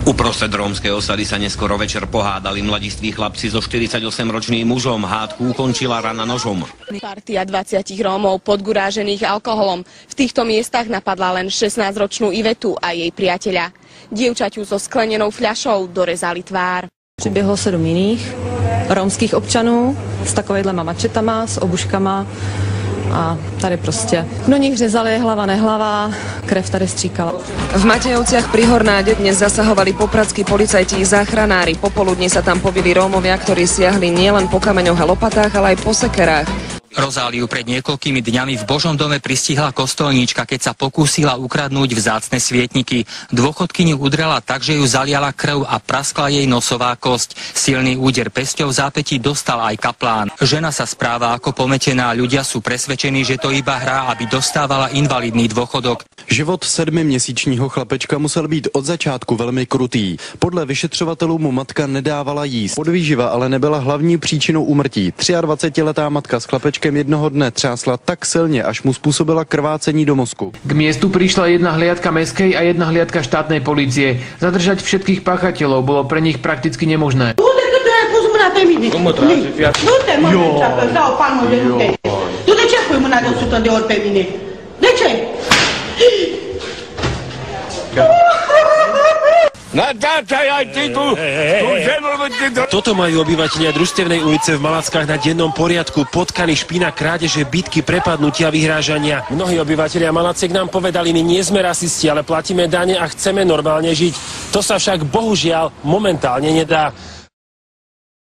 Uprostred rómskej osady sa neskoro večer pohádali mladiství chlapci so 48-ročným mužom. Hádku ukončila rana nožom. Partia 20 Rómov podgurážených alkoholom. V týchto miestach napadla len 16-ročnú Ivetu a jej priateľa. Dievčaťu so sklenenou fľašou dorezali tvár. Přiběhlo 7 jiných rómských občanů s takovýhlema mačetama, s obuškama a tady prostě do nich řezali hlava nehlava, krev tady stříkala. V Matejovciach pri Hornáde dnes zasahovali popradskí policajti i záchranári. Popoludne sa tam pobili Rómovia, ktorí siahli nielen po kameňoch a lopatách, ale aj po sekerách. Rozáliu pred niekoľkými dňami v Božom dome pristihla kostolníčka, keď sa pokúsila ukradnúť vzácne svietniky. Dôchodkyňu udrela tak, že ju zaliala krv a praskla jej nosová kosť. Silný úder pesťou v zápätí dostal aj kaplán. Žena sa správa ako pometená, ľudia sú presvedčení, že to iba hrá, aby dostávala invalidný dôchodok. Život 7měsíčního chlapečka musel být od začátku velmi krutý. Podle vyšetřovatelů mu matka nedávala jíst. Podvýživa ale nebyla hlavní příčinou úmrtí. 23letá matka s chlapečkem jednoho dne třásla tak silně, až mu způsobila krvácení do mozku. K miestu prišla jedna hliadka mestskej a jedna hliadka štátnej polície. Zadržať všetkých páchateľov bolo pre nich prakticky nemožné. Toto majú obyvatelia Družstevnej ulice v Malackách na dennom poriadku. Potkaní, špína, krádeže, bitky, prepadnutia, vyhrážania. Mnohí obyvatelia Malaciek nám povedali, my nie sme rasisti, ale platíme dane a chceme normálne žiť. To sa však bohužiaľ momentálne nedá.